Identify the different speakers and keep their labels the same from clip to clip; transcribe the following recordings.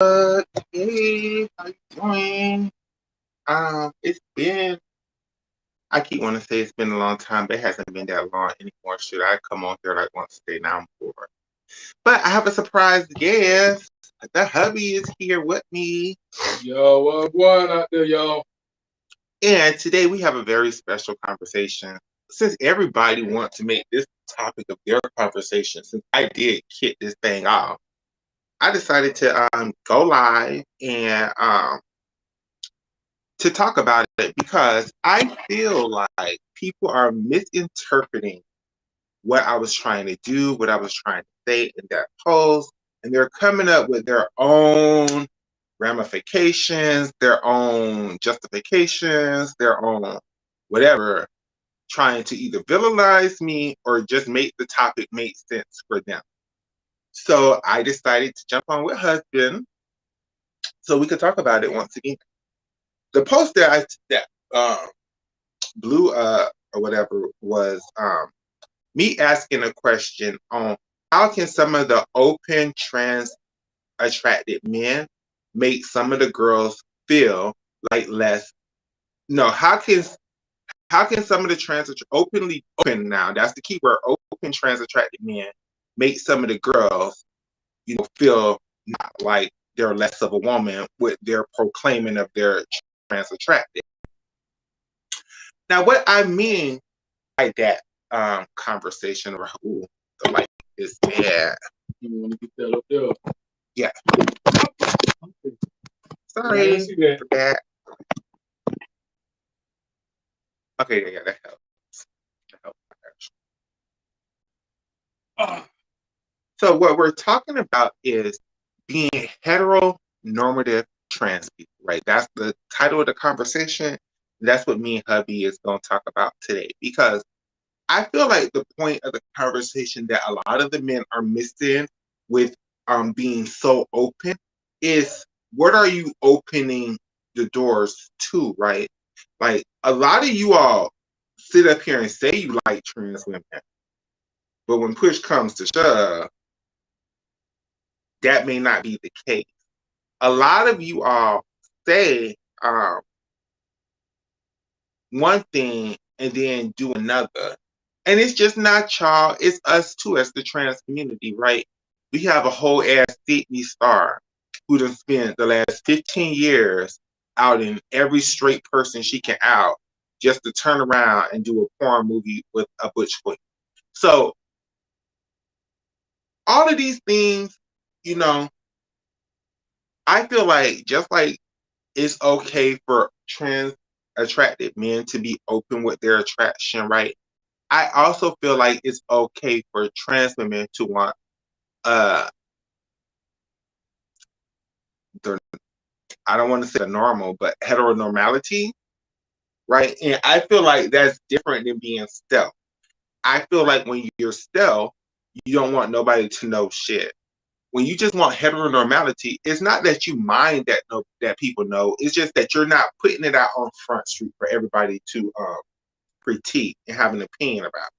Speaker 1: Hey, how you doing? It's been, I keep wanting to say it's been a long time, but it hasn't been that long anymore. Should I come on here like once a day? Now I'm bored. But I have a surprise guest. The hubby is here with me.
Speaker 2: Yo, what out there, y'all?
Speaker 1: And today we have a very special conversation. Since everybody wants to make this topic of their conversation, since I did kick this thing off, I decided to go live and to talk about it because I feel like people are misinterpreting what I was trying to do, what I was trying to say in that post, and they're coming up with their own ramifications, their own justifications, their own whatever, trying to either villainize me or just make the topic make sense for them. So I decided to jump on with husband so we could talk about it once again. The post that blew up or whatever was me asking a question on how can some of the open trans attracted men make some of the girls feel like less. No, how can some of the openly open now, that's the key word, open trans attracted men make some of the girls feel not like they're less of a woman with their proclaiming of their trans attracted. Now what I mean by that conversation, or ooh, the light is bad.
Speaker 2: You want to get that up there?
Speaker 1: Yeah.
Speaker 2: Okay. Yeah, I
Speaker 1: Sorry
Speaker 2: didn't see that.
Speaker 1: for that. Okay, yeah, that helps. That helps actually.
Speaker 2: Ah,
Speaker 1: So what we're talking about is being heteronormative trans people, right? That's the title of the conversation. That's what me and hubby is going to talk about today because I feel like the point of the conversation that a lot of the men are missing with being so open is what are you opening the doors to, right? Like a lot of you all sit up here and say you like trans women, but when push comes to shove, that may not be the case. A lot of you all say um, one thing and then do another. And it's just not y'all, it's us too as the trans community, right? We have a whole ass Sydney star who done spent the last 15 years out in every straight person she can out just to turn around and do a porn movie with a butch queen. So all of these things, you know, I feel like just like it's okay for trans attracted men to be open with their attraction, right? I also feel like it's okay for trans women to want uh the, I don't want to say the normal, but heteronormality, right? And I feel like that's different than being stealth. I feel like when you're stealth, you don't want nobody to know shit. When you just want heteronormality, it's not that you mind that that people know. It's just that you're not putting it out on Front Street for everybody to critique and have an opinion about.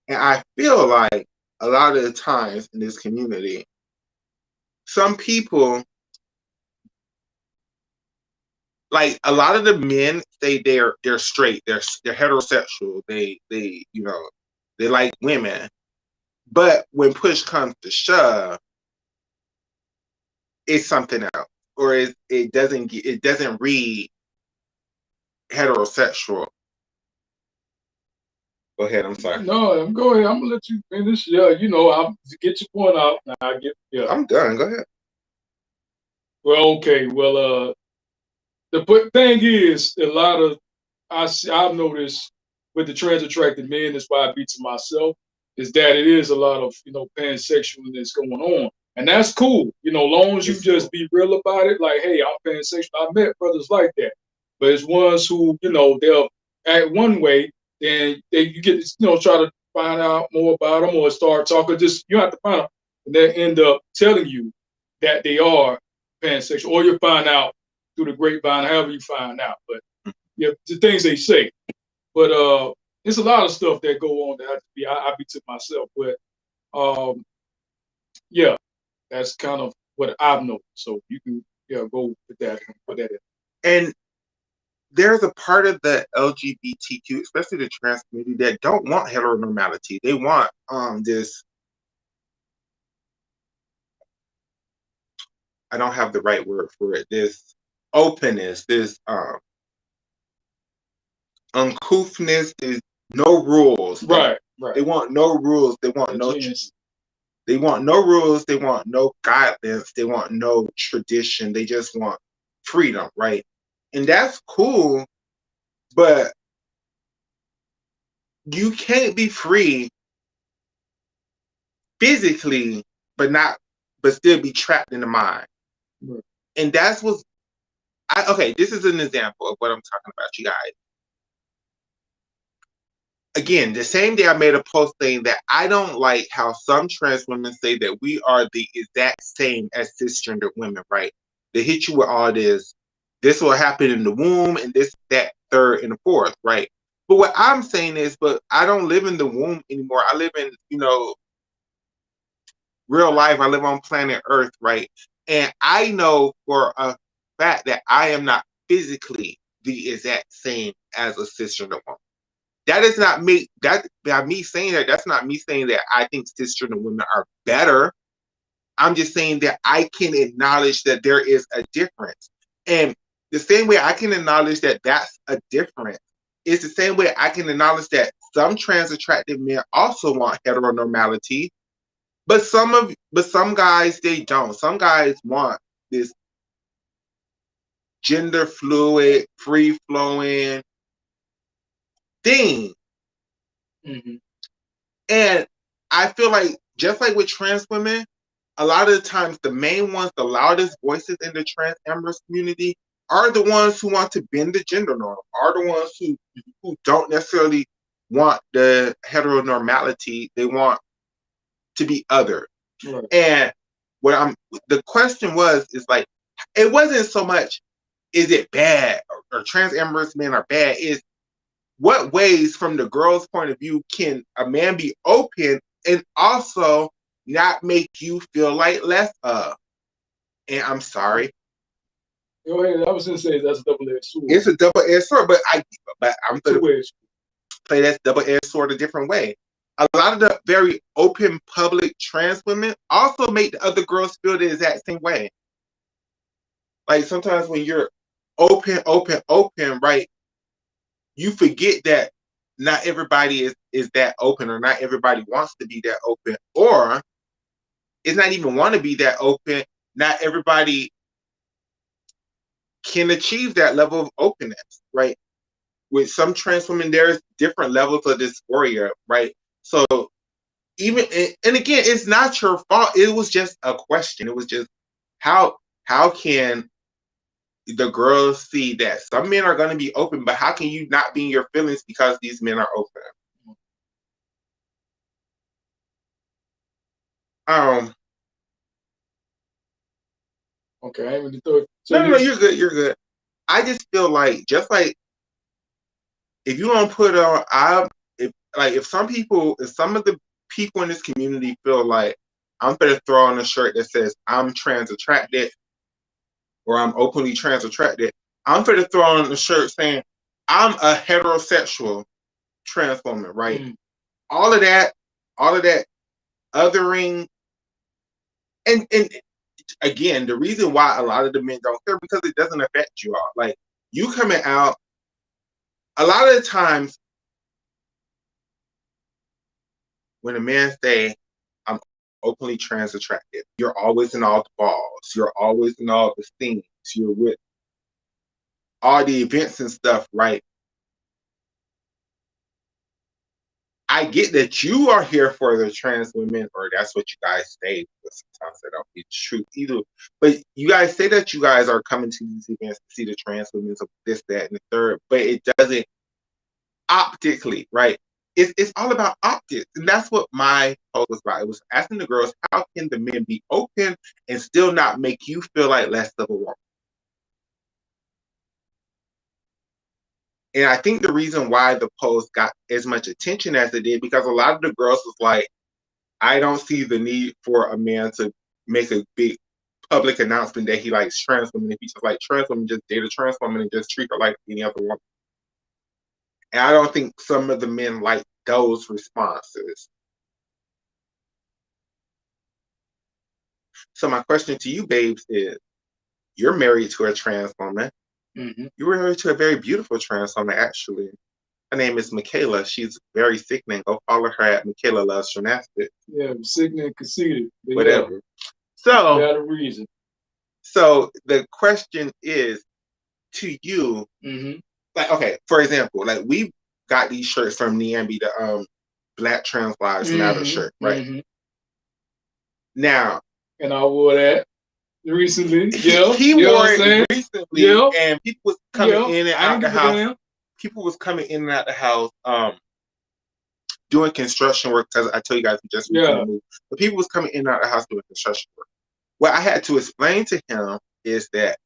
Speaker 1: And I feel like a lot of the times in this community, some people, like a lot of the men say they're straight, they're heterosexual, they like women, but when push comes to shove, it's something else, or it doesn't read heterosexual. Go ahead. I'm sorry.
Speaker 2: no, I'm go ahead. I'm gonna let you finish. Yeah, I'll get your point out. Now I get. Yeah.
Speaker 1: I'm done. Go ahead.
Speaker 2: Well, okay. Well, thing is, a lot of I've noticed with the trans attracted men. That's why I beat to myself. Is that it is a lot of pansexualness going on, and that's cool. Long as you
Speaker 1: It's
Speaker 2: just
Speaker 1: cool.
Speaker 2: be real about it. Like, hey, I'm pansexual. I met brothers like that, but it's ones who they'll act one way, then you get try to find out more about them or start talking. Just you have to find out, and they end up telling you that they are pansexual, or you find out through the grapevine, however you find out. But yeah, the things they say. But there's a lot of stuff that go on that I be to myself. But um, yeah, that's kind of what I've noticed. So you can go with that and put that in.
Speaker 1: And there's a part of the LGBTQ, especially the trans community, that don't want heteronormality. They want this. I don't have the right word for it. This openness, this uncouthness, there's no rules.
Speaker 2: Right.
Speaker 1: They want no rules. They want they want no rules. They want no guidance. They want no tradition. They just want freedom, right? And that's cool, but you can't be free physically, but still be trapped in the mind.
Speaker 2: Right.
Speaker 1: And that's what okay, this is an example of what I'm talking about, you guys. Again, the same day I made a post saying that I don't like how some trans women say that we are the exact same as cisgender women, right? They hit you with all this will happen in the womb, and this, that, third, and the fourth, right? But what I'm saying is, but I don't live in the womb anymore. I live in, real life. I live on planet Earth, right? And I know for a fact that I am not physically the exact same as a cisgender woman. That is not me. That by me saying that, that's not me saying that I think cisgender women are better. I'm just saying that I can acknowledge that there is a difference. And the same way I can acknowledge that that's a difference, it's the same way I can acknowledge that some trans attractive men also want heteronormality, but some guys, they don't. Some guys want this gender fluid, free flowing thing.
Speaker 2: Mm-hmm.
Speaker 1: And I feel like, just like with trans women, a lot of the times the main ones, the loudest voices in the trans amorous community are the ones who want to bend the gender norm, are the ones who don't necessarily want the heteronormality. They want to be other.
Speaker 2: Right.
Speaker 1: And the question is like, it wasn't so much, is it bad or trans amorous men are bad, is what ways from the girl's point of view can a man be open and also not make you feel like less of? And I'm sorry.
Speaker 2: Go ahead. I was gonna say that's a double-edged sword.
Speaker 1: It's a double-edged sword, but I'm gonna play that double-edged sword a different way. A lot of the very open public trans women also make the other girls feel the exact same way. Like sometimes when you're open, right, you forget that not everybody is that open, or not everybody wants to be that open, or it's not even want to be that open. Not everybody can achieve that level of openness, right? With some trans women, there's different levels of dysphoria, right? So even, and again, it's not your fault. It was just a question. It was just how can the girls see that some men are going to be open, but how can you not be in your feelings because these men are open?
Speaker 2: Okay, I ain't really thought. So
Speaker 1: No, you're good. You're good. I just feel like, just like if you don't put on, if some of the people in this community feel like I'm gonna throw on a shirt that says I'm trans attracted or I'm openly trans attracted, I'm gonna throw on a shirt saying I'm a heterosexual trans woman, right? Mm. All of that othering, and again, the reason why a lot of the men don't care, because it doesn't affect you all. Like, you coming out, a lot of the times when a man say I'm openly trans attracted, you're always in all the balls, you're always in all the things, you're with all the events and stuff, right? I get that you are here for the trans women, or that's what you guys say, but sometimes that don't be true either. But you guys say that you guys are coming to these events to see the trans women, so this, that, and the third, but it doesn't optically, right? It's all about optics. And that's what my post was about. It was asking the girls, how can the men be open and still not make you feel like less of a woman? And I think the reason why the post got as much attention as it did, because a lot of the girls was like, I don't see the need for a man to make a big public announcement that he likes trans women. If he just like trans women, just date a trans woman and just treat her like any other woman. And I don't think some of the men like those responses. So my question to you, babes, is you're married to a trans woman.
Speaker 2: Mm-hmm.
Speaker 1: You were married to a very beautiful trans woman, actually. Her name is Michaela. She's very sickening. Go follow her at Michaela Loves Gymnastics.
Speaker 2: Yeah, sickening and conceited.
Speaker 1: Whatever.
Speaker 2: Yeah,
Speaker 1: So,
Speaker 2: got a reason.
Speaker 1: So the question is to you,
Speaker 2: Mm-hmm.
Speaker 1: like, okay, for example, like we got these shirts from Niambi, the Black Trans Lives Matter shirt, right?
Speaker 2: Mm-hmm.
Speaker 1: Now,
Speaker 2: and I wore that recently. Yeah,
Speaker 1: he
Speaker 2: you know what
Speaker 1: wore
Speaker 2: I'm saying?
Speaker 1: it recently,
Speaker 2: Yeah,
Speaker 1: and people was coming
Speaker 2: yeah.
Speaker 1: in and
Speaker 2: I
Speaker 1: out
Speaker 2: ain't
Speaker 1: the
Speaker 2: give a
Speaker 1: house.
Speaker 2: damn.
Speaker 1: People was coming in and out the house, doing construction work. Because I tell you guys, we just recently moved. But people was coming in and out the house doing construction work. What I had to explain to him is that,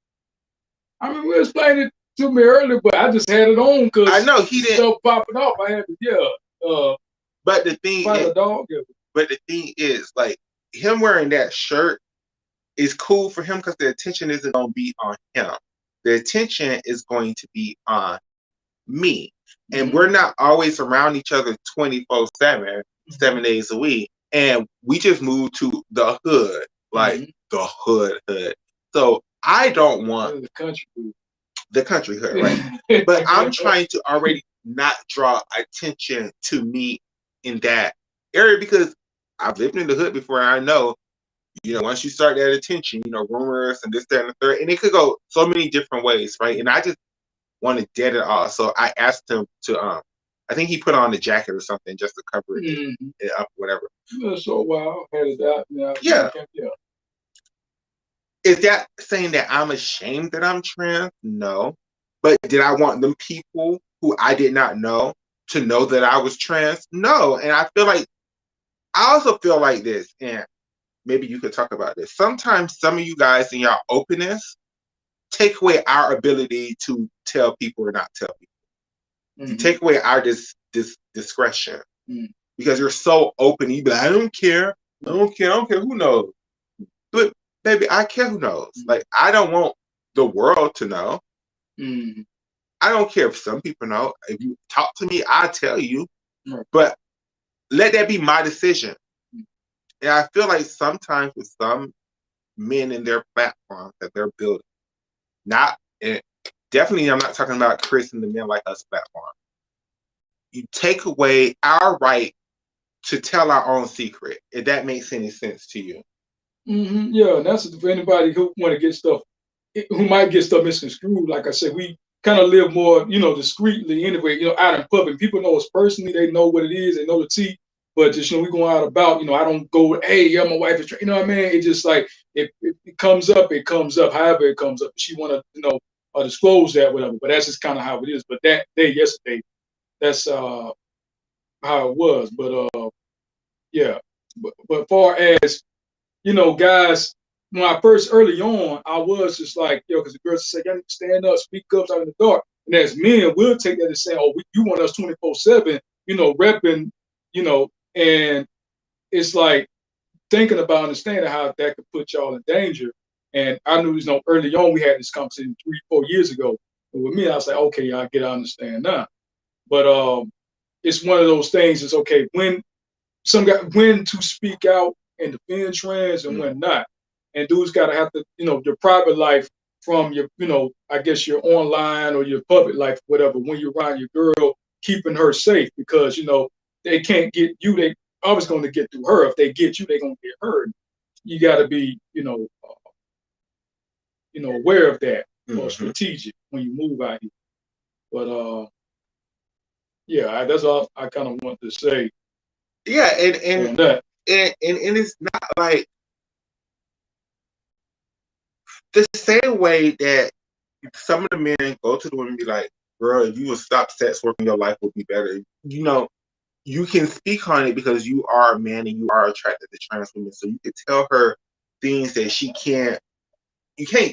Speaker 2: I mean, we explained it to me earlier, but I just had it on because
Speaker 1: I know he didn't.
Speaker 2: Stuff popping off. I had to,
Speaker 1: but the thing
Speaker 2: fight
Speaker 1: is,
Speaker 2: a dog. Yeah.
Speaker 1: But the thing is, like, him wearing that shirt is cool for him because the attention isn't going to be on him. The attention is going to be on me. And we're not always around each other 24/7, 7 days a week. And we just moved to the hood, like the hood. So I don't want the country hood, right? But I'm trying to already not draw attention to me in that area because I've lived in the hood before. And I know, once you start that attention, rumors and this, that, and the third, and it could go so many different ways, right? And I just want to dead it all. So I asked him to, I think he put on a jacket or something just to cover it up, whatever.
Speaker 2: So wow, had it out.
Speaker 1: Yeah. Is that saying that I'm ashamed that I'm trans? No. But did I want them people who I did not know to know that I was trans? No. And I also feel like this, and maybe you could talk about this. Sometimes some of you guys in your openness take away our ability to tell people or not tell people. You take away our discretion because you're so open. You be like, I don't care. I don't care. Who knows? But baby, I care who knows. Like, I don't want the world to know. I don't care if some people know. If you talk to me, I'll tell you. But let that be my decision. And I feel like sometimes with some men in their platforms that they're building, definitely I'm not talking about Chris and the Men Like Us platform. You take away our right to tell our own secret, if that makes any sense to you.
Speaker 2: Yeah, and that's for anybody who want to get stuff, who might get stuff misconstrued. Like I said, we kind of live more, discreetly anyway, out in public. People know us personally. They know what it is. They know the tea. But just, we going out about, I don't go, hey, yeah, my wife is, you know what I mean? It just like, if it comes up, it comes up. However it comes up. If she want to, disclose that, whatever. But that's just kind of how it is. But that day, yesterday, that's how it was. But, yeah. But far as, guys, when I first early on, I was just like, because the girls say, "You stand up, speak up out in the dark." And as men, we'll take that and say, "Oh, you want us 24/7, repping, and it's like thinking about understanding how that could put y'all in danger. And I knew, early on we had this conversation 3-4 years ago. And with me, I was like, okay, I understand now. But it's one of those things. It's okay when to speak out and defend trans and when not. And dudes gotta have to, your private life from your, I guess your online or your public life, whatever, when you're around your girl, keeping her safe because, they can't get you, they always gonna get through her. If they get you, they're gonna get hurt. You gotta be, aware of that or strategic when you move out here. But yeah, that's all I kind of want to say.
Speaker 1: Yeah, and it's not like the same way that some of the men go to the women and be like, girl, if you would stop sex work, your life would be better. You can speak on it because you are a man and you are attracted to trans women. So you could tell her things that you can't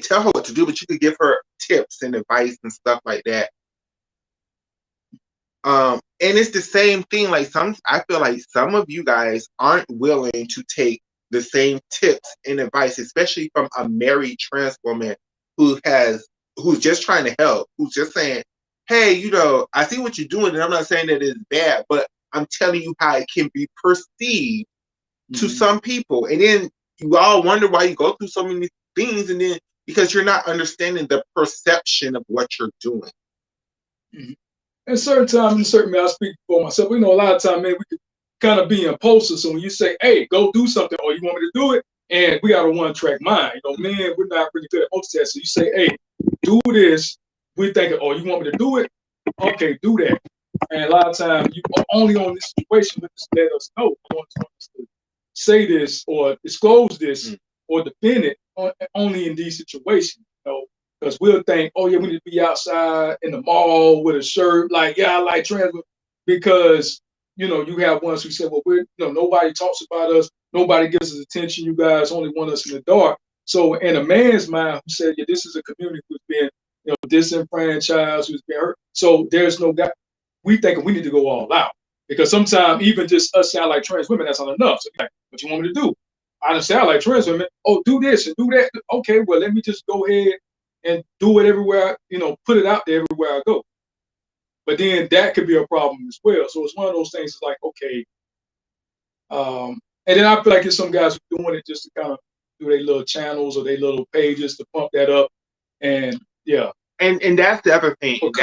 Speaker 1: tell her what to do, but you could give her tips and advice and stuff like that. And it's the same thing. Like I feel like some of you guys aren't willing to take the same tips and advice, especially from a married trans woman who's just trying to help, who's just saying, hey, I see what you're doing, and I'm not saying that it's bad, but I'm telling you how it can be perceived to some people. And then you all wonder why you go through so many things, and then because you're not understanding the perception of what you're doing.
Speaker 2: And certain times, in certain, I speak for myself. A lot of times, man, we could kind of be impulsive. So when you say, hey, go do something, or you want me to do it, and we got a one-track mind. Men, we're not really good at multitasking. So you say, hey, do this. We're thinking, oh, you want me to do it? Okay, do that. And a lot of times, you only on this situation, but just let us know. You want us to say this or disclose this or defend it only in these situations. Because we'll think, oh yeah, we need to be outside in the mall with a shirt, like, yeah, I like trans, because you have ones who say, well, we're nobody talks about us, nobody gives us attention, you guys only want us in the dark. So in a man's mind who said, yeah, this is a community who's been disenfranchised, who's been hurt. So there's no guy. We think we need to go all out, because sometimes even just us sound like trans women, that's not enough. So like, what you want me to do? I understand I like trans women. Oh, do this and do that. Okay, well, let me just go ahead and do it everywhere, put it out there everywhere I go. But then that could be a problem as well. So it's one of those things. It's like, okay. And then I feel like there's some guys who are doing it just to kind of do their little channels or their little pages to pump that up. And yeah.
Speaker 1: And that's the other thing. And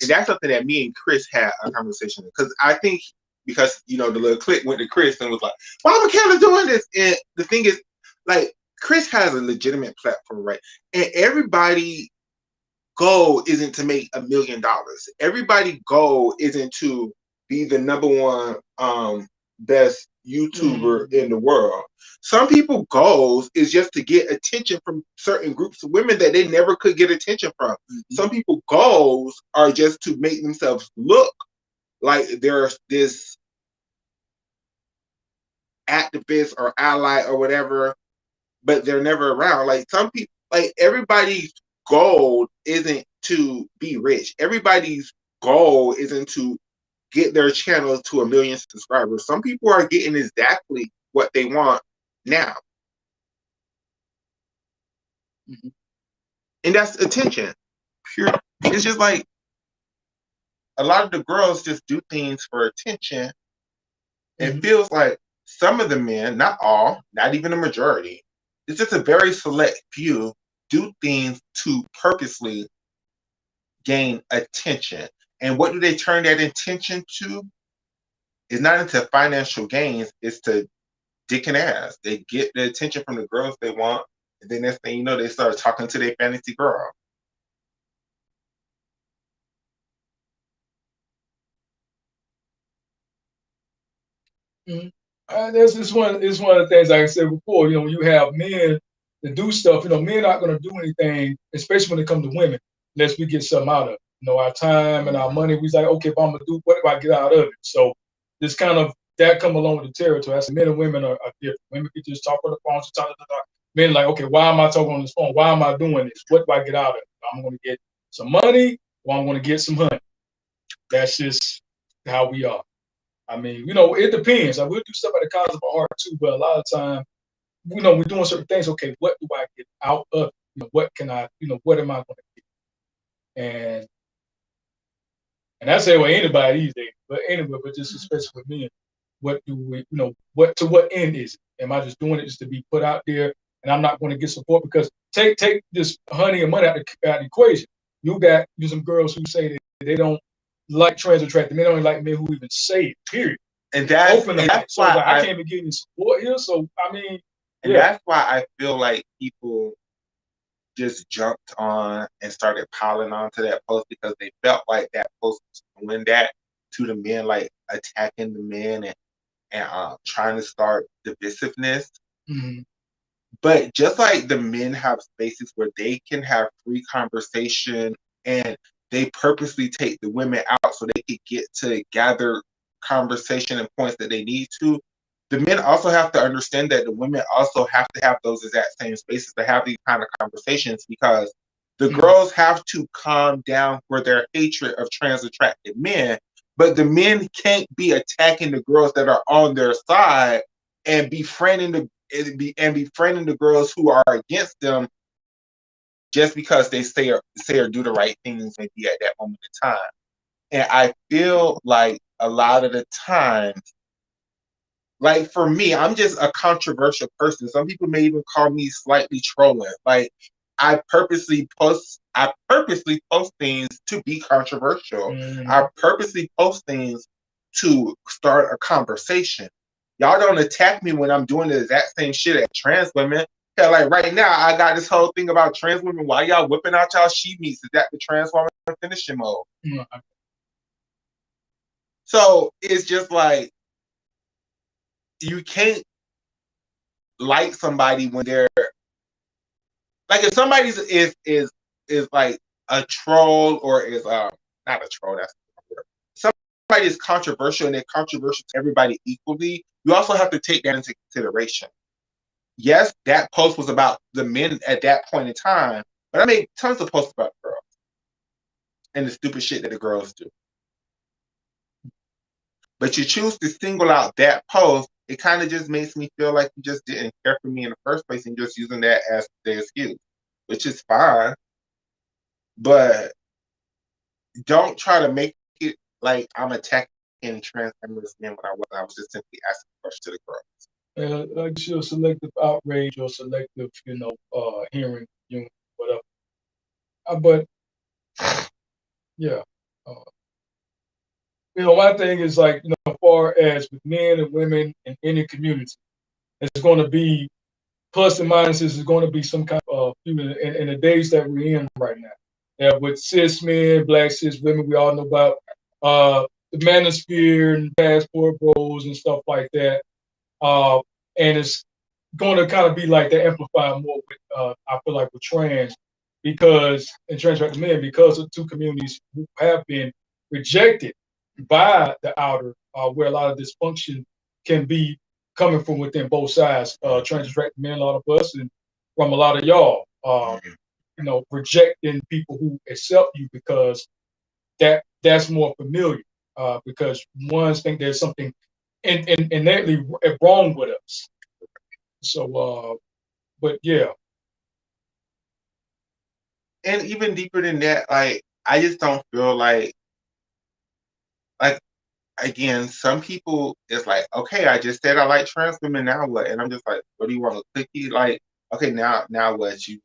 Speaker 1: that's something that me and Chris had a conversation, because I think because the little clip went to Chris and was like, why am Michaela doing this? And the thing is, like, Chris has a legitimate platform, right? And everybody's goal isn't to make $1 million. Everybody's goal isn't to be the #1 best YouTuber in the world. Some people's goals is just to get attention from certain groups of women that they never could get attention from. Some people's goals are just to make themselves look like they're this activist or ally or whatever, but they're never around. Like some people, like everybody's goal isn't to be rich. Everybody's goal isn't to get their channel to 1 million subscribers. Some people are getting exactly what they want now. And that's attention. Pure. It's just like a lot of the girls just do things for attention. It feels like some of the men, not all, not even a majority, it's just a very select few, do things to purposely gain attention. And what do they turn that attention to? It's not into financial gains, it's to dick and ass. They get the attention from the girls they want, and then next thing you know, they start talking to their fantasy girl.
Speaker 2: This is one of the things, like I said before, when you have men that do stuff, men aren't going to do anything, especially when it comes to women, unless we get something out of it. Our time and our money, we like, okay, if I'm going to do, what do I get out of it? So this kind of, that come along with the territory. I said men and women are different. Women can just talk on the phone, men like, okay, why am I talking on this phone? Why am I doing this? What do I get out of it? I'm going to get some money, or I'm going to get some honey. That's just how we are. I mean, it depends. I will do stuff at the cause of my heart too, but a lot of time, we're doing certain things. Okay, what do I get out of it? What can I, what am I going to get? And I say, well, anybody these days, but anyway, but just especially with men, what do we, what end is it? Am I just doing it just to be put out there, and I'm not going to get support? Because take this honey and money out of the equation. You got some girls who say that they don't like trans attracted men, don't like men who even say it, period.
Speaker 1: And that's
Speaker 2: why I can't even get any support here. So I mean,
Speaker 1: that's why I feel like people just jumped on and started piling onto that post, because they felt like that post was doing that to the men, like attacking the men and trying to start divisiveness. But just like the men have spaces where they can have free conversation, and they purposely take the women out so they can get to gather conversation and points that they need to, the men also have to understand that the women also have to have those exact same spaces to have these kind of conversations, because the girls have to calm down for their hatred of trans attracted men, but the men can't be attacking the girls that are on their side and befriending and befriending the girls who are against them just because they say or do the right things maybe at that moment in time. And I feel like a lot of the time, like for me, I'm just a controversial person. Some people may even call me slightly trolling. Like I purposely post things to be controversial. I purposely post things to start a conversation. Y'all don't attack me when I'm doing the exact same shit at trans women. Hell, like right now, I got this whole thing about trans women. Why y'all whipping out y'all she meats? Is that the trans woman finishing mode? So it's just like you can't like somebody when they're like if somebody's is like a troll or is not a troll, that's the word. Somebody is controversial and they're controversial to everybody equally, you also have to take that into consideration. Yes, that post was about the men at that point in time, but I made tons of posts about girls and the stupid shit that the girls do. But you choose to single out that post, it kind of just makes me feel like you just didn't care for me in the first place and just using that as the excuse, which is fine. But don't try to make it like I'm attacking trans feminist men when I was. I was just simply asking questions to the girls.
Speaker 2: Like your selective outrage or selective, hearing, whatever. But yeah, my thing is like, as far as with men and women in any community, it's going to be plus and minuses. Is going to be some kind of in the days that we're in right now. Yeah, with cis men, black cis women, we all know about the manosphere and passport bros and stuff like that. And it's going to kind of be like that amplified more with, I feel like with trans, because and transgender men, because of two communities who have been rejected by the outer, where a lot of dysfunction can be coming from within both sides. Transgender men, a lot of us, and from a lot of y'all, rejecting people who accept you because that's more familiar. Because ones think there's something innately wrong with us. So, but yeah.
Speaker 1: And even deeper than that, like I just don't feel like again, some people it's like, okay, I just said I like trans women, now what? And I'm just like, what do you want, a cookie? Like, okay, now what? You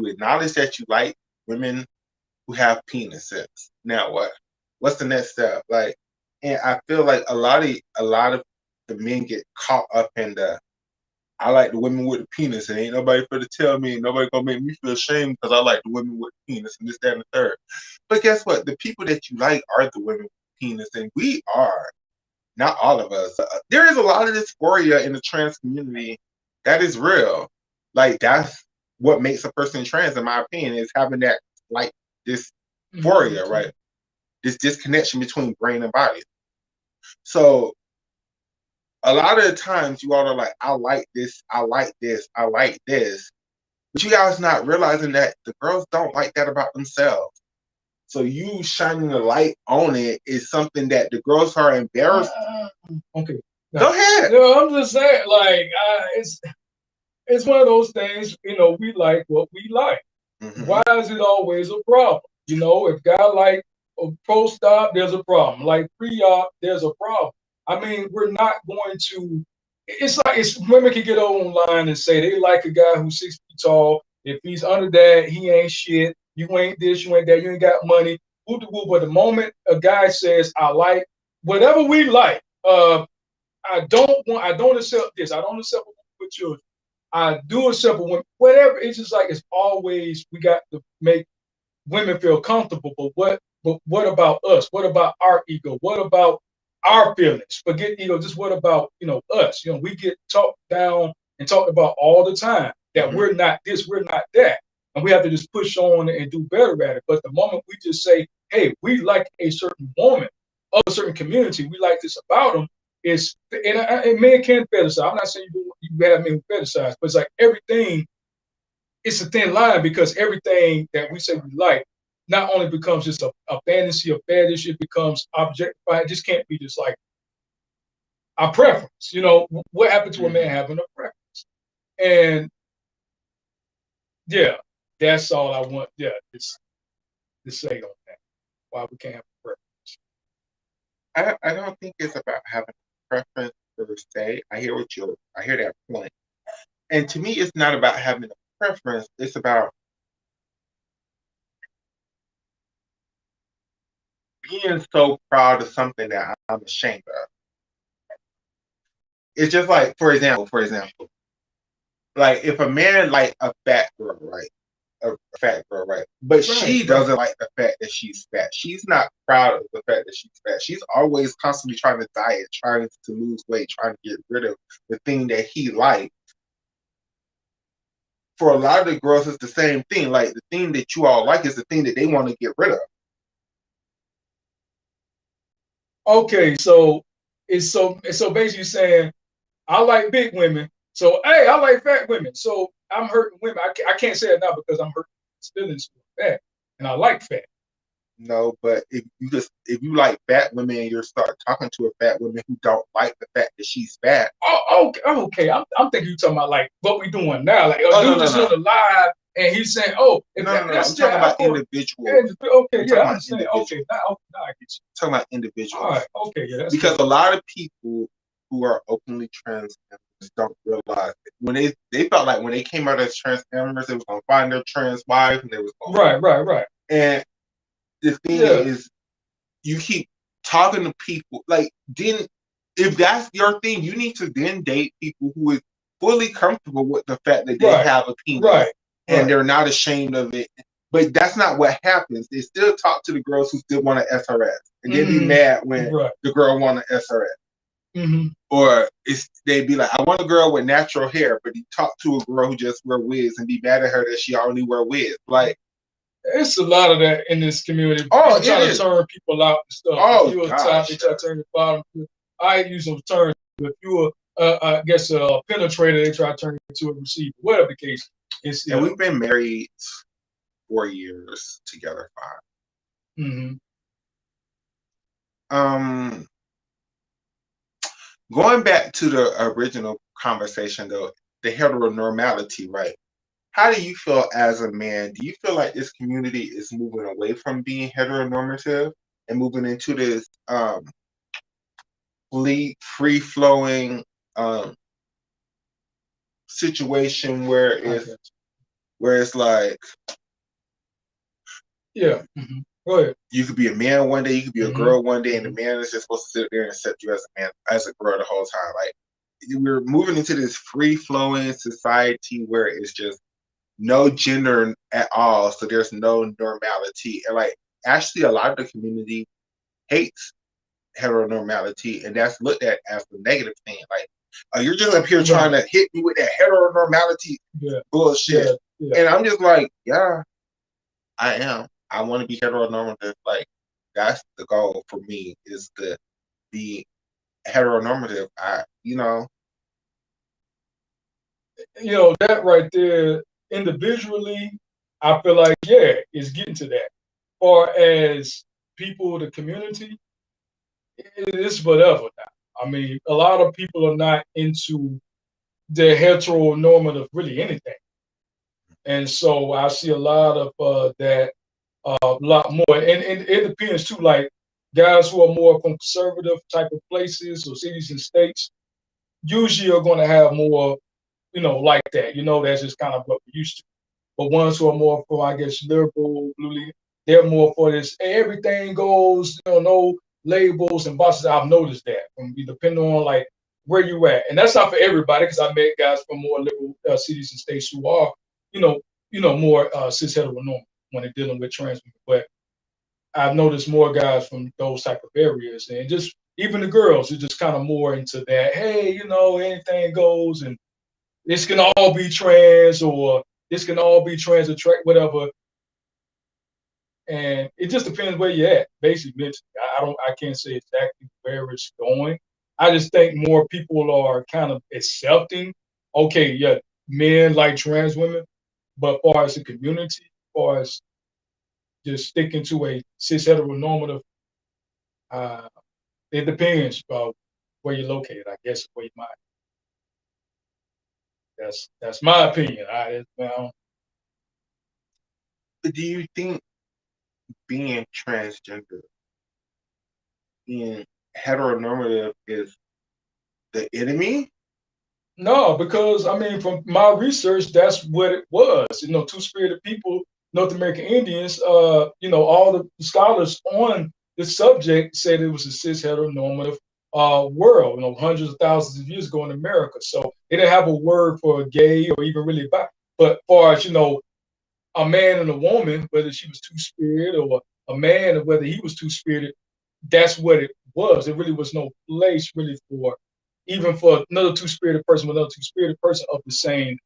Speaker 1: acknowledge that you like women who have penises. Now what? What's the next step? Like, and I feel like a lot of the men get caught up in the I like the women with the penis, and ain't nobody for to tell me, nobody gonna make me feel ashamed because I like the women with the penis and this, that, and the third. But guess what? The people that you like are the women with the penis, and we are, not all of us. There is a lot of dysphoria in the trans community that is real. Like that's what makes a person trans, in my opinion, is having that like dysphoria, right? This disconnection between brain and body. So a lot of the times you all are like, I like this, I like this, I like this. But you guys not realizing that the girls don't like that about themselves. So you shining the light on it is something that the girls are embarrassed.
Speaker 2: Okay.
Speaker 1: Go ahead.
Speaker 2: I'm just saying, like, it's one of those things, we like what we like. Mm-hmm. Why is it always a problem? If God like a post-op, there's a problem. Like pre-op, there's a problem. I mean, we're not going to. It's like women can get online and say they like a guy who's 6 feet tall. If he's under that, he ain't shit. You ain't this, you ain't that. You ain't got money. But the moment a guy says, "I like whatever we like," I don't accept this. I don't accept with children. I do accept whatever. It's just like it's always we got to make women feel comfortable. But what about us? What about our ego? What about our feelings? Forget just what about us? We get talked down and talked about all the time that we're not this, we're not that, and we have to just push on and do better at it. But the moment we just say, hey, we like a certain woman of a certain community, we like this about them. And men can fetishize. I'm not saying you have men who fetishize, but it's like everything. It's a thin line because everything that we say we like not only becomes just a fantasy, a fetish, it becomes objectified. It just can't be just like our preference. What happened to a man having a preference? And yeah, that's all I want. Yeah, to say on that. Why we can't have a
Speaker 1: I don't think it's about having a preference per se. I hear that point. And to me, it's not about having a preference. It's about being so proud of something that I'm ashamed of. It's just like, for example, like if a man like a fat girl, right? A fat girl, right? But
Speaker 2: right,
Speaker 1: she doesn't like the fact that she's fat. She's not proud of the fact that she's fat. She's always constantly trying to diet, trying to lose weight, trying to get rid of the thing that he likes. For a lot of the girls, it's the same thing. Like the thing that you all like is the thing that they want to get rid of.
Speaker 2: okay, so basically saying I like big women. So hey, I like fat women. So I'm hurting women. I can't say it now because I'm hurting feelings for fat, and I like fat.
Speaker 1: No, but if you like fat women and you start talking to a fat woman who don't like the fact that she's fat.
Speaker 2: Oh, okay, okay. I'm thinking you talking about like what we doing now. Like a
Speaker 1: Oh
Speaker 2: dude just on the live and he's saying, "Oh, if
Speaker 1: no. I'm
Speaker 2: that's
Speaker 1: talking
Speaker 2: yeah, of
Speaker 1: about
Speaker 2: course."
Speaker 1: individuals.
Speaker 2: Okay,
Speaker 1: I'm
Speaker 2: yeah,
Speaker 1: talking
Speaker 2: I
Speaker 1: about
Speaker 2: understand.
Speaker 1: individuals.
Speaker 2: Okay, now I get you.
Speaker 1: I'm talking about
Speaker 2: All
Speaker 1: individuals.
Speaker 2: right, okay, yeah, that's
Speaker 1: Because
Speaker 2: good.
Speaker 1: a lot of people who are openly trans don't realize it. When they felt like when they came out as trans members, they was gonna find their trans wife and they was gonna
Speaker 2: Right.
Speaker 1: and the thing
Speaker 2: Yeah,
Speaker 1: is you keep talking to people like then if that's your thing, you need to then date people who is fully comfortable with the fact that they
Speaker 2: right,
Speaker 1: have a penis
Speaker 2: right,
Speaker 1: and
Speaker 2: right.
Speaker 1: they're not ashamed of it. But that's not what happens. They still talk to the girls who still want an SRS, and they be mad when
Speaker 2: Right.
Speaker 1: the girl want an SRS.
Speaker 2: Mm-hmm.
Speaker 1: Or they'd be like, I want a girl with natural hair, but you talk to a girl who just wear wigs and be mad at her that she only wear wigs. Like,
Speaker 2: It's a lot of that in this community.
Speaker 1: oh,
Speaker 2: People
Speaker 1: it
Speaker 2: try to
Speaker 1: is.
Speaker 2: turn people out and stuff. If
Speaker 1: Oh
Speaker 2: you're a top, they
Speaker 1: gosh.
Speaker 2: try to turn the bottom. I use those terms. If you're, I guess, a penetrator, they try to turn you into a receiver. Whatever the case, it's
Speaker 1: And we've been married 4 years together, 5.
Speaker 2: Mm-hmm.
Speaker 1: Um, Going back to the original conversation though, the heteronormality, right? How do you feel as a man? Do you feel like this community is moving away from being heteronormative and moving into this free flowing um situation where it's like
Speaker 2: Yeah. Mm-hmm. Go ahead.
Speaker 1: you could be a man one day, you could be a
Speaker 2: Mm-hmm.
Speaker 1: girl one day, and the man is just supposed to sit there and accept you as a man, as a girl the whole time. Like we're moving into this free flowing society where it's just no gender at all, so there's no normality. And like actually a lot of the community hates heteronormality, and that's looked at as the negative thing. Like, you're just up here trying to hit me with that heteronormality bullshit.
Speaker 2: Yeah.
Speaker 1: And I'm just like, yeah, I am. I want to be heteronormative. Like, that's the goal for me is to be heteronormative.
Speaker 2: That right there, individually, I feel like, yeah, it's getting to that. Or as people, the community, it's whatever now. I mean, a lot of people are not into the heteronormative really anything. And so I see a lot of that, a lot more. And it depends too, like guys who are more from conservative type of places or cities and states usually are going to have more, like that. That's just kind of what we're used to. But ones who are more for, I guess, liberal, they're more for this. Hey, everything goes, no labels and boxes. I've noticed that, depending on like where you at, and that's not for everybody because I met guys from more liberal cities and states who are, you know, more cis heteronormal when they're dealing with trans people. But I've noticed more guys from those type of areas, and just even the girls are just kind of more into that. Hey, anything goes, and this can all be trans, or this can all be trans or whatever. And it just depends where you're at, basically mentally. I can't say exactly where it's going. I just think more people are kind of accepting. Okay, yeah, men like trans women, but as far as the community, as far as just sticking to a cis heteronormative, uh, it depends where you're located, I guess, where you might. That's my opinion. Well,
Speaker 1: Do you think being transgender, being heteronormative is the enemy?
Speaker 2: no, because I mean, from my research, that's what it was. Two-spirited people, North American Indians. All the scholars on this subject said it was a cis heteronormative world. Hundreds of thousands of years ago in America. So they didn't have a word for gay or even really bi. But as far as a man and a woman, whether she was two-spirited or a man, or whether he was two-spirited, that's what it was. There really was no place really for even for another two-spirited person with another two-spirited person of the same,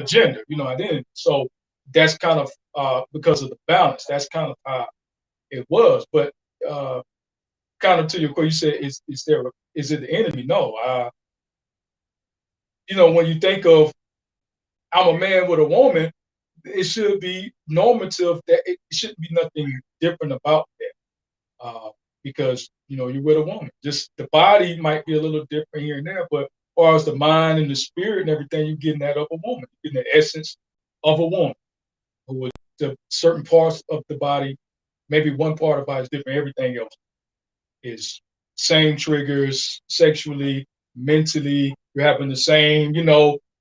Speaker 2: gender, identity. So that's kind of because of the balance. That's kind of how it was. But uh, kind of to your question, you said, is it the enemy? No. When you think of I'm a man with a woman, it should be normative that it shouldn't be nothing different about that. Because you're with a woman. Just the body might be a little different here and there, but as far as the mind and the spirit and everything, you're getting that of a woman. You're getting the essence of a woman who was the certain parts of the body, maybe one part of the body is different. Everything else is same triggers sexually, mentally. You're having the same,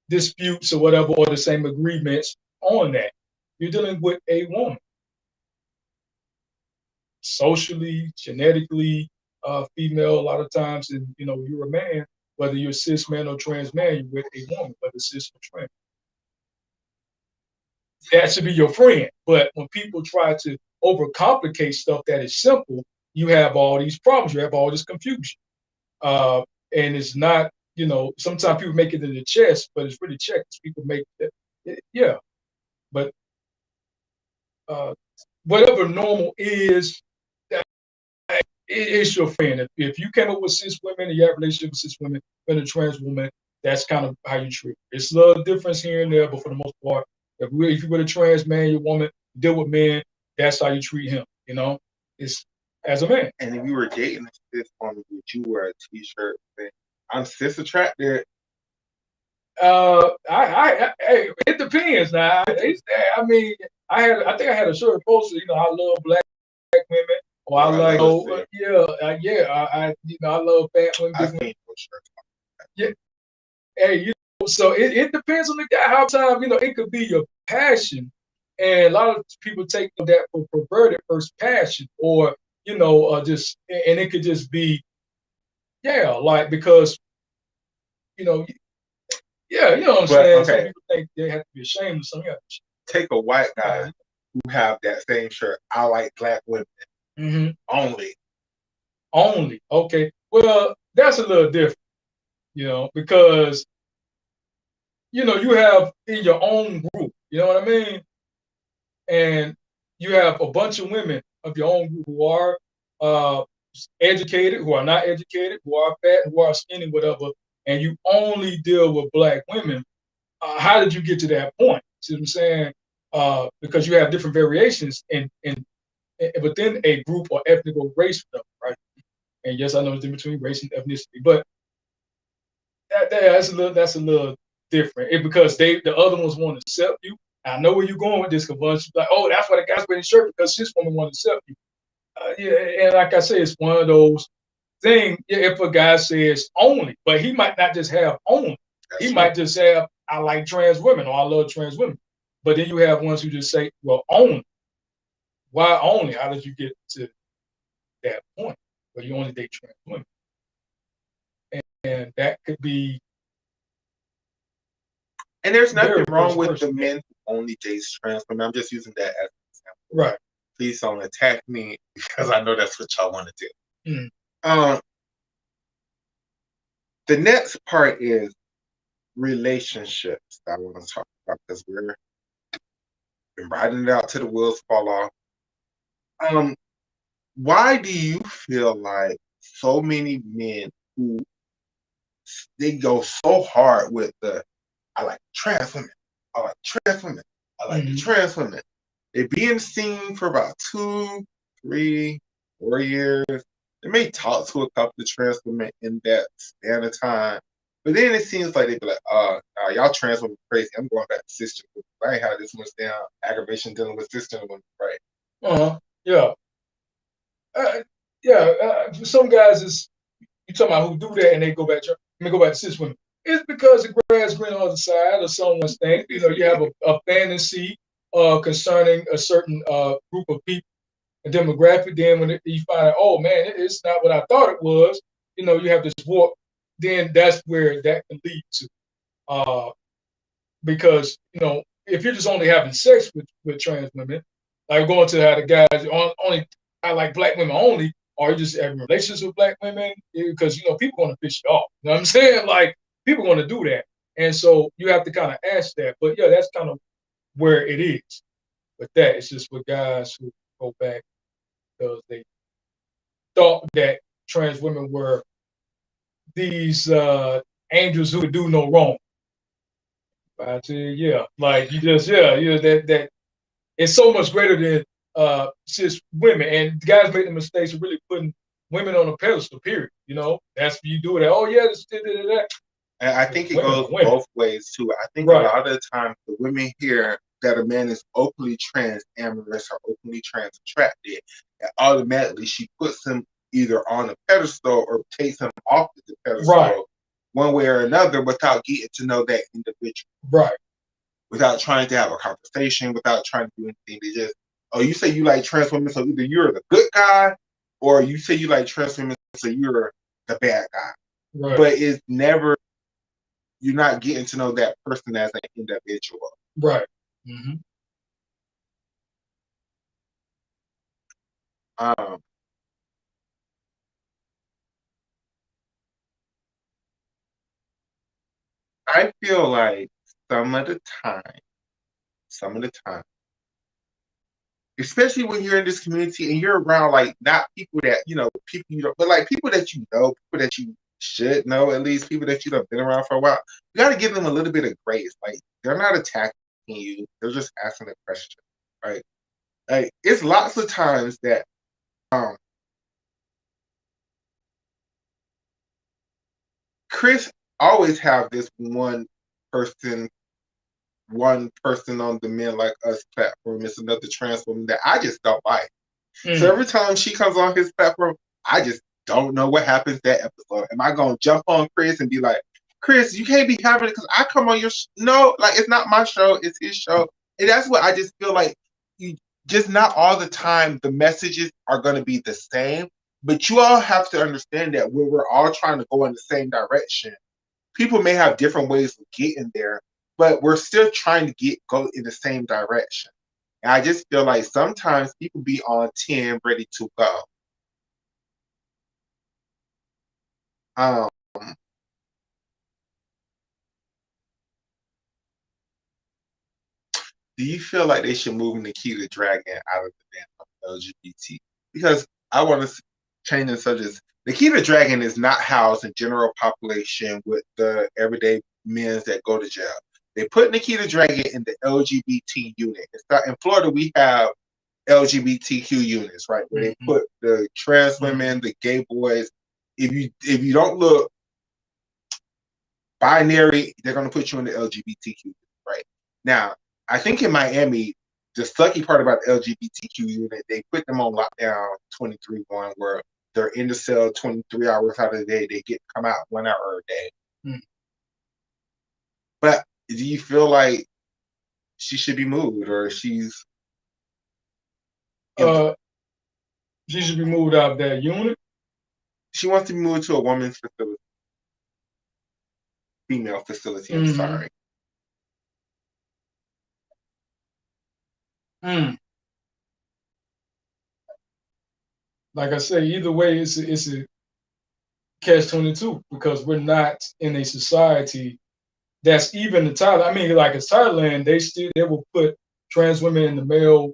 Speaker 2: disputes or whatever, or the same agreements on that. You're dealing with a woman socially, genetically, female a lot of times, and you're a man, whether you're cis man or trans man, you're with a woman, whether cis or trans. That should be your friend. But when people try to overcomplicate stuff that is simple, you have all these problems, you have all this confusion. And it's not, sometimes people make it in the chest, but it's really checked. People make it, yeah. But whatever normal is, it's your friend. If you came up with cis women and you have a relationship with cis women and a trans woman, that's kind of how you treat it. It's a little difference here and there, but for the most part, if you're with a trans man, your woman, deal with men, that's how you treat him. It's as a man.
Speaker 1: And if you were dating a cis woman, would you wear a t-shirt saying, I'm cis attracted?
Speaker 2: It depends. Now, I mean, I think I had a shirt posted. I love black women. Oh, I like, I love fat women.
Speaker 1: I think for sure.
Speaker 2: Yeah. Hey, so it depends on the guy. How time, it could be your passion, and a lot of people take that for perverted first passion, or just, and it could just be, like because, yeah, you know what I'm saying. Okay. Some people think they have to be ashamed of something else.
Speaker 1: Take a white guy who have that same shirt. I like black women. Mm-hmm.
Speaker 2: Only. Okay. Well, that's a little different, because you have in your own group, you know what I mean? And you have a bunch of women of your own group who are educated, who are not educated, who are fat, who are skinny, whatever, and you only deal with black women. How did you get to that point? See what I'm saying? Because you have different variations in within a group or ethnic or race, right? And yes, I know it's in between race and ethnicity, but that's a little different. Because the other ones want to accept you. I know where you're going with this, because like, oh, that's why the guy's wearing the shirt, because this woman want to accept you. And like I say, it's one of those things. If a guy says only, but he might not just have only. He might just have, I like trans women, or I love trans women. But then you have ones who just say, well, only. Why only? How did you get to that point where you only date trans women? And that could be.
Speaker 1: And there's nothing wrong with the men who only date trans women. I'm just using that as an example.
Speaker 2: Right.
Speaker 1: Please don't attack me, because I know that's what y'all want to do. Mm. The next part is relationships that I want to talk about, because we're been riding it out till the wheels fall off. Why do you feel like so many men who they go so hard with I like trans women, I like trans women, I like the trans women? They be in the scene for about 2, 3, 4 years. They may talk to a couple of trans women in that span of time, But then it seems like they be like, nah, y'all trans women crazy. I'm going back to sister. I ain't had this much damn aggravation dealing with sister women, right?
Speaker 2: Yeah. Yeah. Some guys is you talking about who do that and they go back to cis women. It's because the grass green on the other side or someone's thing. You know, you have a fantasy concerning a certain group of people, a demographic. Then when you find out, oh man, it's not what I thought it was. You know, you have this warp. Then that's where that can lead to. Because you know, if you're just only having sex with trans women, like going to how the guys only I like black women only, or you just having relationships with black women, because you know people going to fish you off. You know what I'm saying? Like people going to do that, and so you have to kind of ask that. But yeah, that's kind of where it is. But that it's just with guys who go back because they thought that trans women were these angels who would do no wrong. I tell you, yeah, like you just that it's so much greater than cis women. And guys make the mistakes of really putting women on a pedestal. Period. You know, that's you do it. Oh yeah, this, that.
Speaker 1: And I think it goes both ways too. I think a lot of the time the women hear that a man is openly trans amorous or openly trans attracted, and automatically she puts him either on a pedestal or takes him off the pedestal one way or another without getting to know that individual.
Speaker 2: Right.
Speaker 1: Without trying to have a conversation, without trying to do anything. They just, oh, you say you like trans women, so either you're the good guy, or you say you like trans women, so you're the bad guy.
Speaker 2: Right.
Speaker 1: But it's never, you're not getting to know that person as an individual.
Speaker 2: Right. Mm-hmm.
Speaker 1: I feel like some of the time, especially when you're in this community and you're around like not people that you know, people you don't, but like people that you know, people that you should know, at least people that you've been around for a while. You got to give them a little bit of grace. Like they're not attacking you; they're just asking a question, right? Like it's lots of times that Chris always have this person on the Men Like Us platform. It's another trans woman that I just don't like. So every time she comes on his platform, I just don't know what happens that episode. Am I gonna jump on Chris and be like, Chris, you can't be having it because I come on your no, like it's not my show, it's his show. And that's what I just feel like you just not all the time the messages are gonna be the same. But you all have to understand that when we're all trying to go in the same direction, people may have different ways of getting there, but we're still trying to go in the same direction. And I just feel like sometimes people be on 10 ready to go. Um, do you feel like they should move Nikita Dragon out of the damn LGBT? Because I want to change the subject. Nikita Dragon is not housed in general population with the everyday men that go to jail. They put Nikita Dragon in the LGBT unit. In Florida, we have LGBTQ units, right? Where they put the trans women, the gay boys. If you don't look binary, they're gonna put you in the LGBTQ, right? Now, I think in Miami, the sucky part about the LGBTQ unit, they put them on lockdown 23/1, where they're in the cell 23 hours out of the day. They get to come out 1 hour a day. But do you feel like she should be moved, or she
Speaker 2: should be moved out of that unit?
Speaker 1: She wants to be moved to a woman's facility. Female facility, I'm sorry.
Speaker 2: Like I say, either way, it's a catch-22 because we're not in a society that's even in Thailand. I mean, like in Thailand, they will put trans women in the male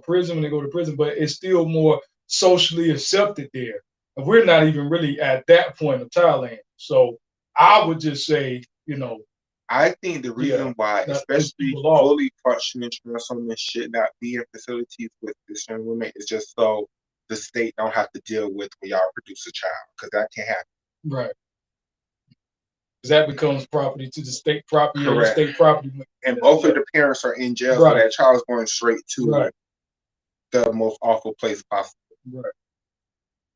Speaker 2: prison when they go to prison, but it's still more socially accepted there. And we're not even really at that point of Thailand. So I would just say, you know,
Speaker 1: I think the reason why, especially fully functioning trans women should not be in facilities with trans women is just so the state don't have to deal with when y'all produce a child, because that can't happen.
Speaker 2: Right. that becomes property to the state property, or
Speaker 1: Correct.
Speaker 2: state property.
Speaker 1: And both of the parents are in jail, so that child is going straight to the most awful place possible.
Speaker 2: Right.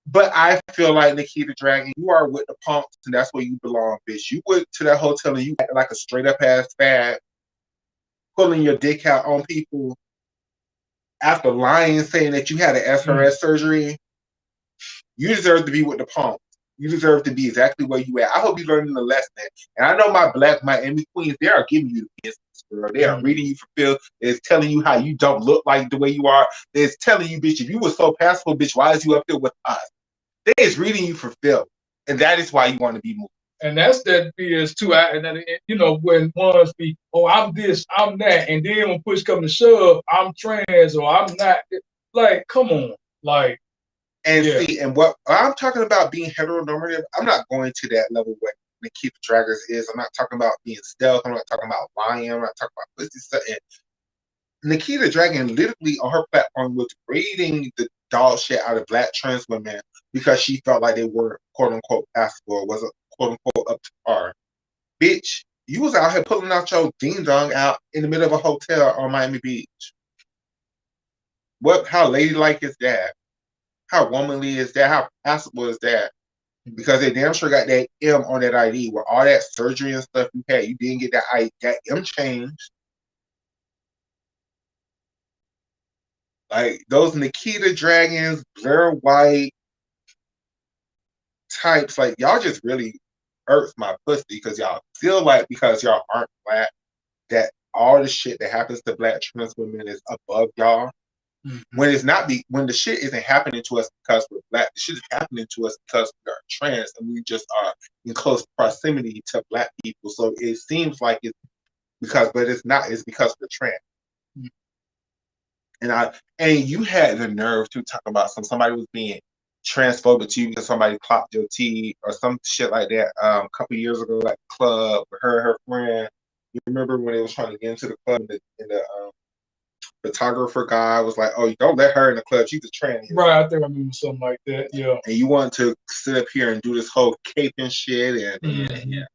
Speaker 1: But I feel like Nikita Dragon, you are with the punks, and that's where you belong, bitch. You went to that hotel and you acted like a straight up ass fag, pulling your dick out on people after lying, saying that you had an SRS surgery. You deserve to be with the punks. You deserve to be exactly where you at. I hope you're learning the lesson. And I know my black Miami queens, they are giving you the business, girl. They are reading you for Phil. It's telling you how you don't look like the way you are. It's telling you, bitch, if you were so passable, bitch, why is you up there with us? They is reading you for Phil. And that is why you want to be moved.
Speaker 2: And that's that BS too. And then, you know, when ones be, oh, I'm this, I'm that, and then when push come to shove, I'm trans or I'm not. Like, come on, like.
Speaker 1: And see, and what I'm talking about being heteronormative, I'm not going to that level where Nikita Draggers is. I'm not talking about being stealth. I'm not talking about lying. I'm not talking about pussy stuff. And Nikita Dragon literally on her platform was raiding the dog shit out of black trans women because she felt like they were quote unquote passable or wasn't quote unquote up to par. Bitch, you was out here pulling out your ding dong out in the middle of a hotel on Miami Beach. How ladylike is that? How womanly is that? How passable is that? Because they damn sure got that M on that ID with all that surgery and stuff you had. You didn't get that M changed. Like those Nikita Dragons, Blair White types, like y'all just really hurts my pussy because y'all feel like because y'all aren't black that all the shit that happens to black trans women is above y'all. When it's not when the shit isn't happening to us because we're black, the shit is happening to us because we are trans and we just are in close proximity to black people. So it seems like it's because, but it's not. It's because we're trans. And you had the nerve to talk about somebody was being transphobic to you because somebody clocked your teeth or some shit like that. A couple years ago, at the club, with her and her friend. You remember when they was trying to get into the club and the photographer guy was like, "Oh, you don't let her in the club. She's a tranny."
Speaker 2: Right, I think I remember something like that. Yeah.
Speaker 1: And you want to sit up here and do this whole cape and shit, and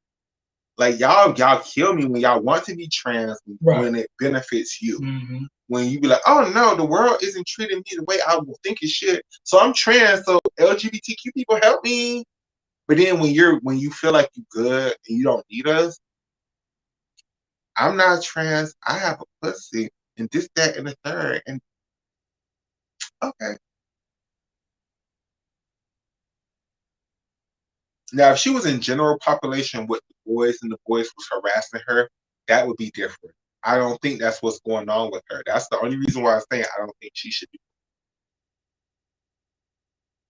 Speaker 1: like y'all kill me when y'all want to be trans when it benefits you. When you be like, "Oh no, the world isn't treating me the way I will think it should, so I'm trans. So LGBTQ people help me." But then when you feel like you're good and you don't need us, I'm not trans. I have a pussy. And this, that, and the third. And okay. Now, if she was in general population with the boys and the boys was harassing her, that would be different. I don't think that's what's going on with her. That's the only reason why I'm saying I don't think she should be.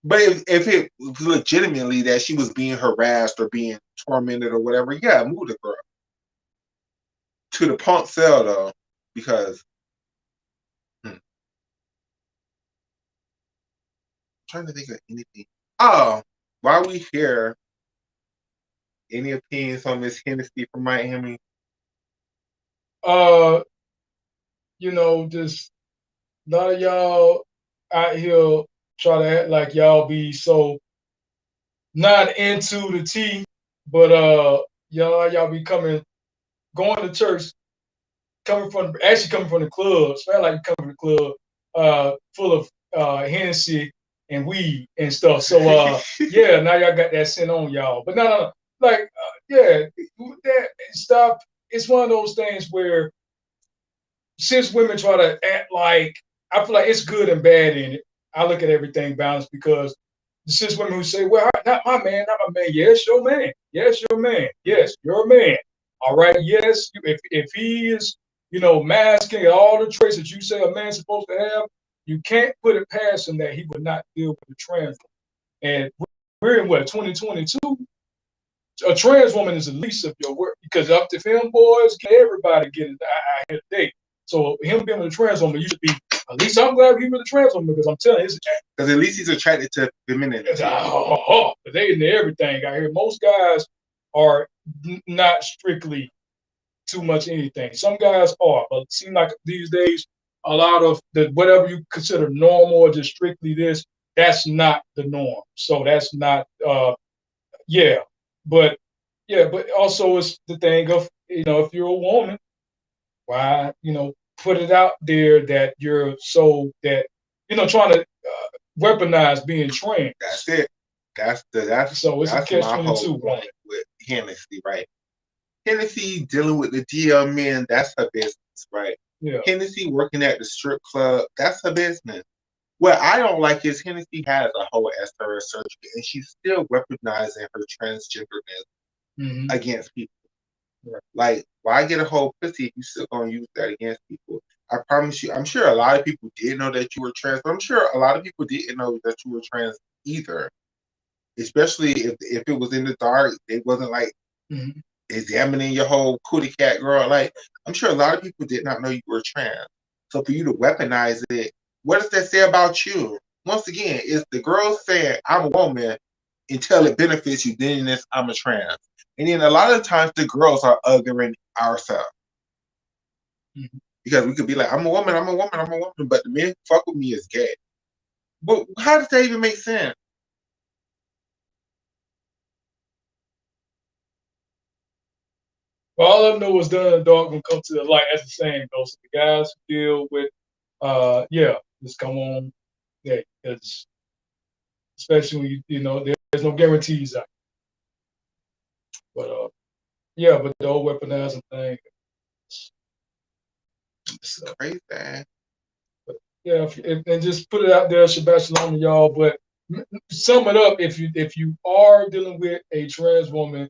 Speaker 1: But if it was legitimately that she was being harassed or being tormented or whatever, yeah, move the girl to the punk cell though, because trying to think of anything. Oh, while we here, any opinions on Miss Hennessy from Miami?
Speaker 2: You know, just a lot of y'all out here try to act like y'all be so not into the tea, but y'all be going to church, coming from the club, smell like you coming from the club, full of Hennessy and weed and stuff. So yeah, now y'all got that scent on y'all. But no, like yeah, that stop. It's one of those things where since women try to act like, I feel like it's good and bad in it. I look at everything balanced because the cis women who say, well, not my man, not my man. Yes, your man. Yes, your man. Yes, your man. All right. Yes, if he is, you know, masking all the traits that you say a man's supposed to have, you can't put it past him that he would not deal with the trans woman. And we're in what, 2022? A trans woman is the least of your work because up to film boys, everybody getting I hit a date. So him being with a trans woman, you should be. At least I'm glad he's with a trans woman because I'm telling you,
Speaker 1: because at least he's attracted to femininity.
Speaker 2: They into everything out here. Most guys are not strictly too much anything. Some guys are, but it seems like these days a lot of the whatever you consider normal or just strictly this, that's not the norm. So that's not yeah. But Yeah, but also it's the thing of, if you're a woman, why, put it out there that you're so that, trying to weaponize being trans.
Speaker 1: That's it.
Speaker 2: So it's a
Speaker 1: That's
Speaker 2: catch
Speaker 1: my
Speaker 2: 22,
Speaker 1: whole
Speaker 2: right?
Speaker 1: point with Hennessy, right? Hennessy dealing with the DL men, that's her business, right?
Speaker 2: Yeah.
Speaker 1: Hennessy working at the strip club, that's her business. What I don't like is Hennessy has a whole SRS surgery and she's still weaponizing her transgenderness against people.
Speaker 2: Right.
Speaker 1: Like, why get a whole pussy if you still gonna use that against people? I promise you, I'm sure a lot of people did know that you were trans, but I'm sure a lot of people didn't know that you were trans either. Especially if it was in the dark, they wasn't like examining your whole cootie cat girl. Like, I'm sure a lot of people did not know you were trans. So for you to weaponize it, what does that say about you? Once again, it's the girl saying, I'm a woman until it benefits you, then it's I'm a trans. And then a lot of times the girls are othering ourselves. Because we could be like, I'm a woman, I'm a woman, I'm a woman, but the men who fuck with me is gay. But how does that even make sense?
Speaker 2: Well, all I know is done in the dark will come to the light, as the saying goes. So the guys who deal with, just come on, yeah, because especially when there's no guarantees out. But yeah, but the whole weaponizing thing,
Speaker 1: It's crazy.
Speaker 2: But yeah, and just put it out there, Shabbat Shalom to y'all. But sum it up, if you are dealing with a trans woman,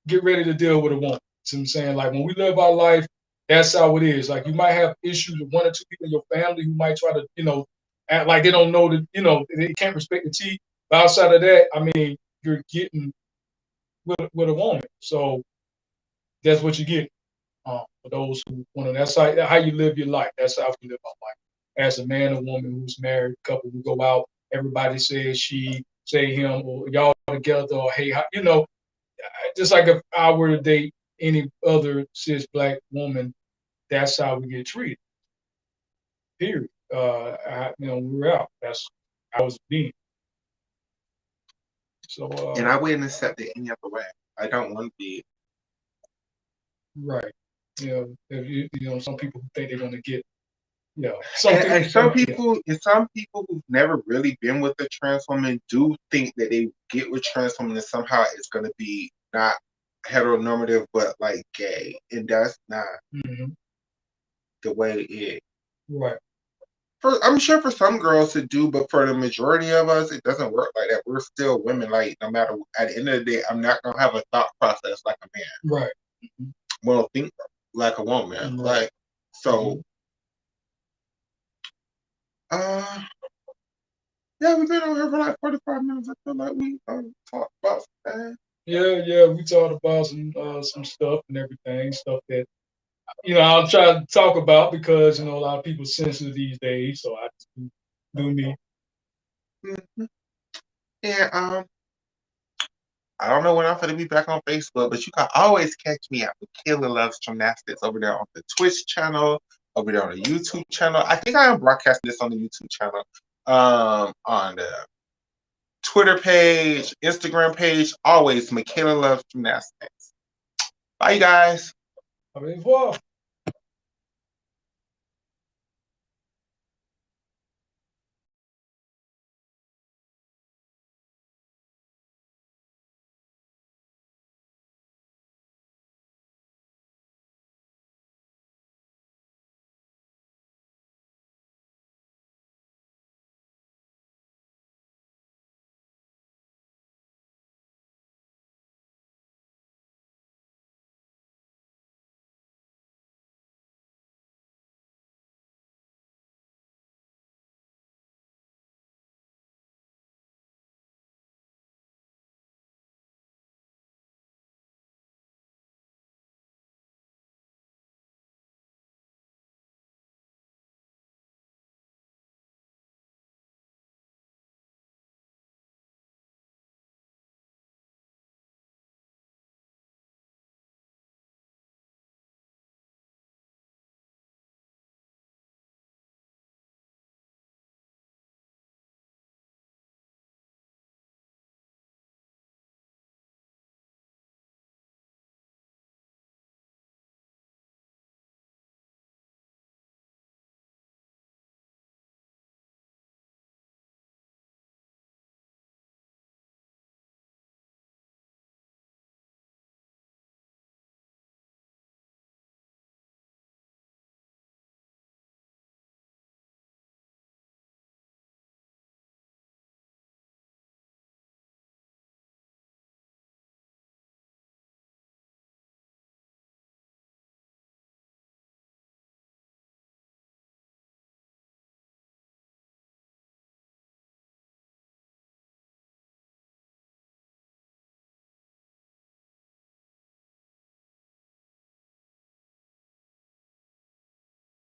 Speaker 2: get ready to deal with a woman. See what I'm saying? Like when we live our life, that's how it is. Like you might have issues with one or two people in your family who might try to, act like they don't know that, they can't respect the T. But outside of that, I mean, you're getting with a woman. So that's what you get. For those who want to, that's how you live your life. That's how we live our life. As a man or woman who's married, couple who go out, everybody says she, say him, or y'all together, or hey, just like if I were to date any other cis black woman, that's how we get treated. Period. We're out. That's how it's being. So,
Speaker 1: and I wouldn't accept it any other way. I don't want to be.
Speaker 2: Right. If some people think they're going to get,
Speaker 1: And some people, who've never really been with a trans woman do think that they get with trans women and somehow it's going to be not heteronormative but like gay, and that's not the way it is.
Speaker 2: Right.
Speaker 1: I'm sure for some girls it do, but for the majority of us, it doesn't work like that. We're still women. Like no matter, at the end of the day, I'm not gonna have a thought process like a man.
Speaker 2: Right.
Speaker 1: Well, think like a woman.
Speaker 2: Right.
Speaker 1: Like so. Uh, yeah, we've been on here for like 45 minutes. I feel like we talked about that.
Speaker 2: Yeah, we talked about some stuff and everything, stuff that I'll try to talk about because a lot of people sensitive these days, so I just do me.
Speaker 1: And I don't know when I'm going to be back on Facebook, but you can always catch me at Michaela Loves Gymnastics over there on the Twitch channel, over there on the YouTube channel. I think I am broadcasting this on the YouTube channel, on the Twitter page, Instagram page. Always Michaela Loves Gymnastics. Bye, you guys.
Speaker 2: Au revoir.